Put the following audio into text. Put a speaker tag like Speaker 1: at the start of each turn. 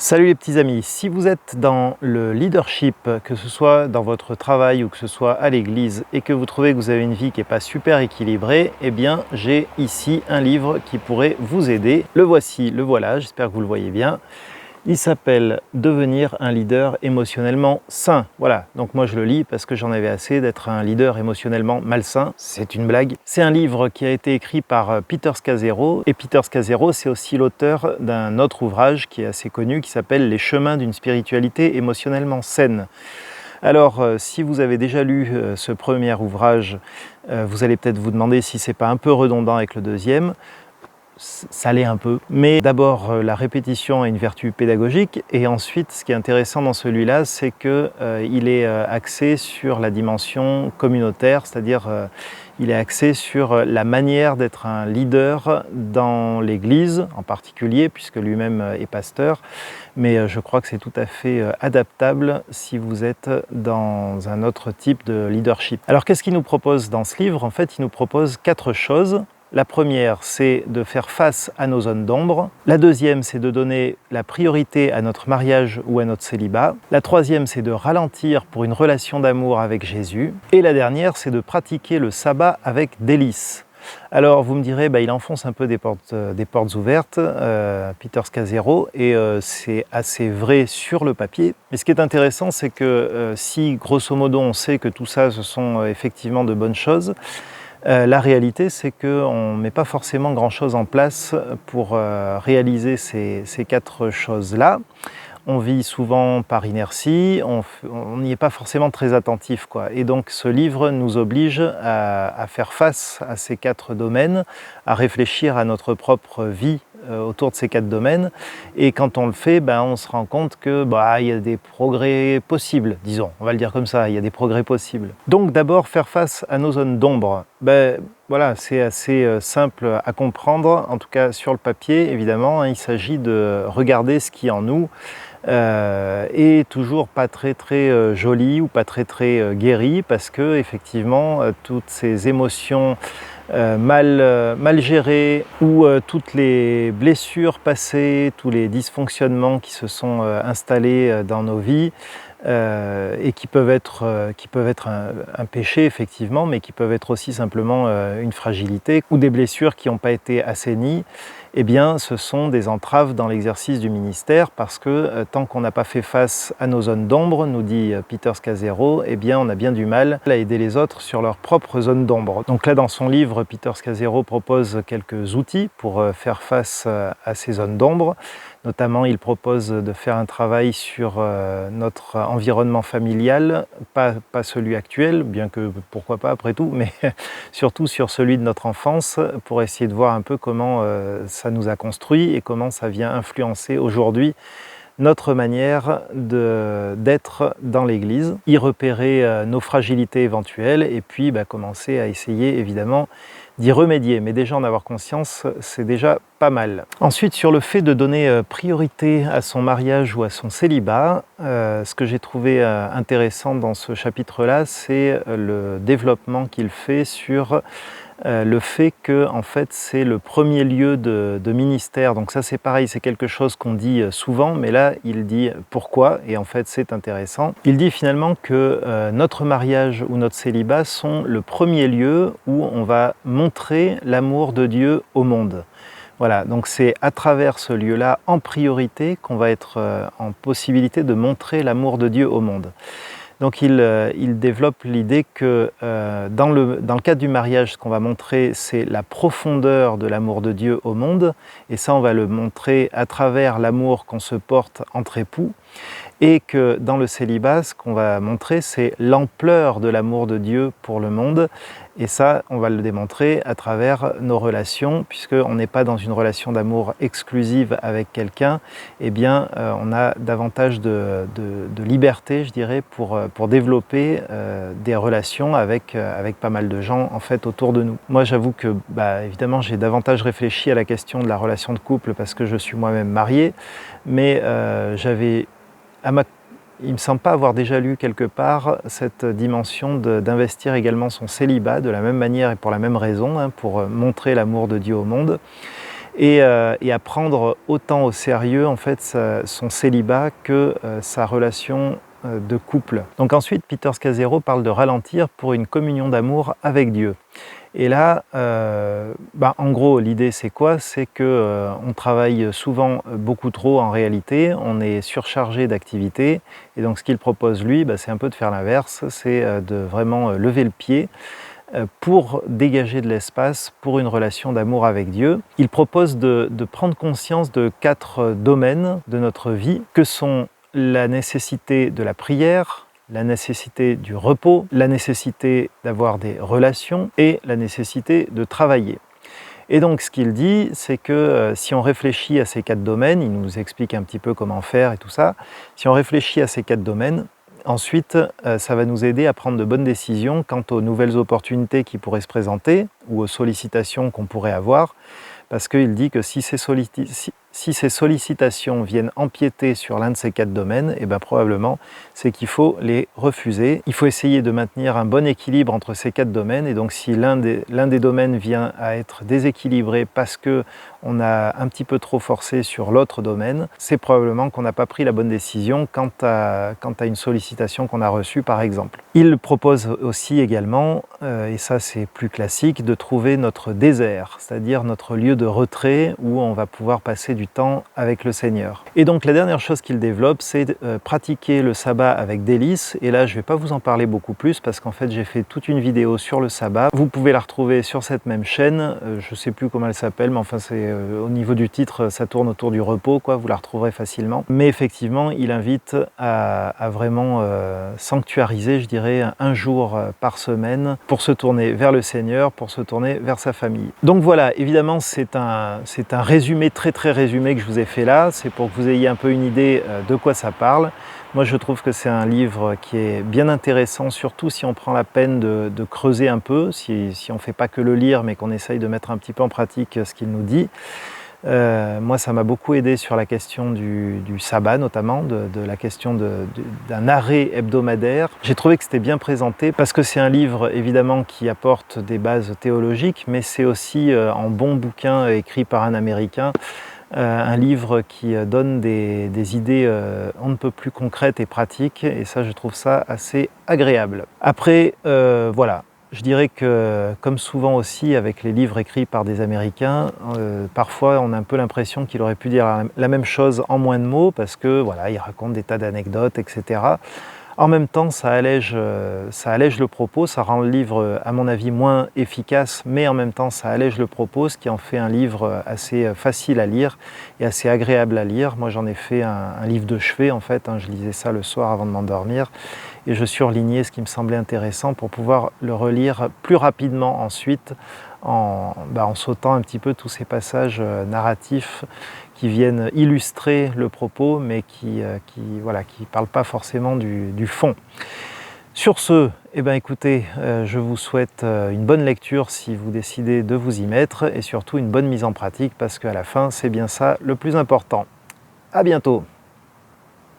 Speaker 1: Salut les petits amis, si vous êtes dans le leadership, que ce soit dans votre travail ou que ce soit à l'église et que vous trouvez que vous avez une vie qui n'est pas super équilibrée, eh bien j'ai ici un livre qui pourrait vous aider. Le voici, le voilà, j'espère que vous le voyez bien. Il s'appelle « Devenir un leader émotionnellement sain ». Voilà, donc moi je le lis parce que j'en avais assez d'être un leader émotionnellement malsain. C'est une blague. C'est un livre qui a été écrit par Peter Scazzero. Et Peter Scazzero, c'est aussi l'auteur d'un autre ouvrage qui est assez connu, qui s'appelle « Les chemins d'une spiritualité émotionnellement saine ». Alors, si vous avez déjà lu ce premier ouvrage, vous allez peut-être vous demander si c'est pas un peu redondant avec le deuxième. Ça l'est un peu, mais d'abord la répétition a une vertu pédagogique et ensuite ce qui est intéressant dans celui-là c'est qu'il est axé sur la dimension communautaire, c'est-à-dire il est axé sur la manière d'être un leader dans l'Église en particulier puisque lui-même est pasteur, mais je crois que c'est tout à fait adaptable si vous êtes dans un autre type de leadership. Alors qu'est-ce qu'il nous propose dans ce livre? En fait, il nous propose 4 choses. La première, c'est de faire face à nos zones d'ombre. La deuxième, c'est de donner la priorité à notre mariage ou à notre célibat. La troisième, c'est de ralentir pour une relation d'amour avec Jésus. Et la dernière, c'est de pratiquer le sabbat avec délice. Alors vous me direz, il enfonce un peu des portes ouvertes, Peter Scazzero, et c'est assez vrai sur le papier. Mais ce qui est intéressant, c'est que si grosso modo on sait que tout ça, ce sont effectivement de bonnes choses, la réalité, c'est qu'on ne met pas forcément grand-chose en place pour réaliser ces 4 choses-là. On vit souvent par inertie, on n'y est pas forcément très attentif, quoi. Et donc ce livre nous oblige à faire face à ces 4 domaines, à réfléchir à notre propre vie autour de ces 4 domaines. Et quand on le fait, on se rend compte que il y a des progrès possibles, disons, on va le dire comme ça, il y a des progrès possibles. Donc d'abord faire face à nos zones d'ombre. Voilà, c'est assez simple à comprendre, en tout cas sur le papier, évidemment. Il s'agit de regarder ce qui est en nous est toujours pas très joli ou pas très guéri parce que effectivement toutes ces émotions mal gérées ou toutes les blessures passées, tous les dysfonctionnements qui se sont installés dans nos vies et qui peuvent être un péché effectivement, mais qui peuvent être aussi simplement une fragilité ou des blessures qui n'ont pas été assainies, eh bien ce sont des entraves dans l'exercice du ministère parce que tant qu'on n'a pas fait face à nos zones d'ombre, nous dit Peter Scazzero, eh bien on a bien du mal à aider les autres sur leur propre zone d'ombre. Donc là dans son livre, Peter Scazzero propose quelques outils pour faire face à ces zones d'ombre. Notamment, il propose de faire un travail sur notre environnement familial, pas celui actuel, bien que pourquoi pas après tout, mais surtout sur celui de notre enfance, pour essayer de voir un peu comment ça nous a construit et comment ça vient influencer aujourd'hui notre manière d'être dans l'Église, y repérer nos fragilités éventuelles et puis commencer à essayer évidemment d'y remédier. Mais déjà en avoir conscience, c'est déjà pas mal. Ensuite, sur le fait de donner priorité à son mariage ou à son célibat, ce que j'ai trouvé intéressant dans ce chapitre-là, c'est le développement qu'il fait sur le fait que en fait c'est le premier lieu de ministère. Donc ça c'est pareil, c'est quelque chose qu'on dit souvent, mais là il dit pourquoi, et en fait c'est intéressant. Il dit finalement que notre mariage ou notre célibat sont le premier lieu où on va montrer l'amour de Dieu au monde. Voilà, donc c'est à travers ce lieu-là en priorité qu'on va être en possibilité de montrer l'amour de Dieu au monde. Donc il développe l'idée que dans le cadre du mariage, ce qu'on va montrer, c'est la profondeur de l'amour de Dieu au monde. Et ça, on va le montrer à travers l'amour qu'on se porte entre époux. Et que dans le célibat, ce qu'on va montrer, c'est l'ampleur de l'amour de Dieu pour le monde. Et ça, on va le démontrer à travers nos relations, puisqu'on n'est pas dans une relation d'amour exclusive avec quelqu'un, eh bien, on a davantage de liberté, je dirais, pour développer des relations avec pas mal de gens, en fait, autour de nous. Moi, j'avoue que, évidemment, j'ai davantage réfléchi à la question de la relation de couple parce que je suis moi-même marié, mais il ne me semble pas avoir déjà lu quelque part cette dimension d'investir également son célibat de la même manière et pour la même raison, pour montrer l'amour de Dieu au monde. et à prendre autant au sérieux en fait son célibat que sa relation de couple. Donc ensuite, Peter Scazzero parle de ralentir pour une communion d'amour avec Dieu. Et là, en gros, l'idée c'est quoi? C'est que on travaille souvent beaucoup trop en réalité, on est surchargé d'activités, et donc ce qu'il propose lui, c'est un peu de faire l'inverse, c'est de vraiment lever le pied pour dégager de l'espace pour une relation d'amour avec Dieu. Il propose de prendre conscience de 4 domaines de notre vie, que sont la nécessité de la prière, la nécessité du repos, la nécessité d'avoir des relations et la nécessité de travailler. Et donc ce qu'il dit, c'est que si on réfléchit à ces 4 domaines, il nous explique un petit peu comment faire et tout ça, si on réfléchit à ces 4 domaines, ensuite ça va nous aider à prendre de bonnes décisions quant aux nouvelles opportunités qui pourraient se présenter ou aux sollicitations qu'on pourrait avoir, parce qu'il dit que si ces sollicitations viennent empiéter sur l'un de ces 4 domaines, probablement c'est qu'il faut les refuser. Il faut essayer de maintenir un bon équilibre entre ces 4 domaines, et donc si l'un des domaines vient à être déséquilibré parce que on a un petit peu trop forcé sur l'autre domaine, c'est probablement qu'on n'a pas pris la bonne décision quant à une sollicitation qu'on a reçue par exemple. Il propose aussi également, et ça c'est plus classique, de trouver notre désert, c'est-à-dire notre lieu de retrait où on va pouvoir passer du temps avec le Seigneur. Et donc la dernière chose qu'il développe, c'est pratiquer le sabbat avec délice, et là je ne vais pas vous en parler beaucoup plus parce qu'en fait j'ai fait toute une vidéo sur le sabbat. Vous pouvez la retrouver sur cette même chaîne, je ne sais plus comment elle s'appelle, mais enfin c'est au niveau du titre, ça tourne autour du repos, quoi, vous la retrouverez facilement. Mais effectivement, il invite à vraiment sanctuariser, je dirais, un jour par semaine pour se tourner vers le Seigneur, pour se tourner vers sa famille. Donc voilà, évidemment, c'est un résumé très résumé que je vous ai fait là, c'est pour que vous ayez un peu une idée de quoi ça parle. Moi, je trouve que c'est un livre qui est bien intéressant, surtout si on prend la peine de creuser un peu, si on ne fait pas que le lire, mais qu'on essaye de mettre un petit peu en pratique ce qu'il nous dit. Moi, ça m'a beaucoup aidé sur la question du sabbat, notamment, de la question d'un arrêt hebdomadaire. J'ai trouvé que c'était bien présenté, parce que c'est un livre, évidemment, qui apporte des bases théologiques, mais c'est aussi, en bon bouquin écrit par un Américain, un livre qui donne des idées on ne peut plus concrètes et pratiques, et ça je trouve ça assez agréable. Après voilà, je dirais que comme souvent aussi avec les livres écrits par des Américains, parfois on a un peu l'impression qu'il aurait pu dire la même chose en moins de mots, parce que voilà, il raconte des tas d'anecdotes, etc. En même temps, ça allège le propos, ça rend le livre, à mon avis, moins efficace, mais en même temps, ça allège le propos, ce qui en fait un livre assez facile à lire et assez agréable à lire. Moi, j'en ai fait un livre de chevet, en fait, je lisais ça le soir avant de m'endormir, et je surlignais ce qui me semblait intéressant pour pouvoir le relire plus rapidement ensuite, en sautant un petit peu tous ces passages narratifs qui viennent illustrer le propos, mais qui parlent pas forcément du fond. Sur ce, écoutez, je vous souhaite une bonne lecture si vous décidez de vous y mettre, et surtout une bonne mise en pratique, parce qu'à la fin, c'est bien ça le plus important. À bientôt!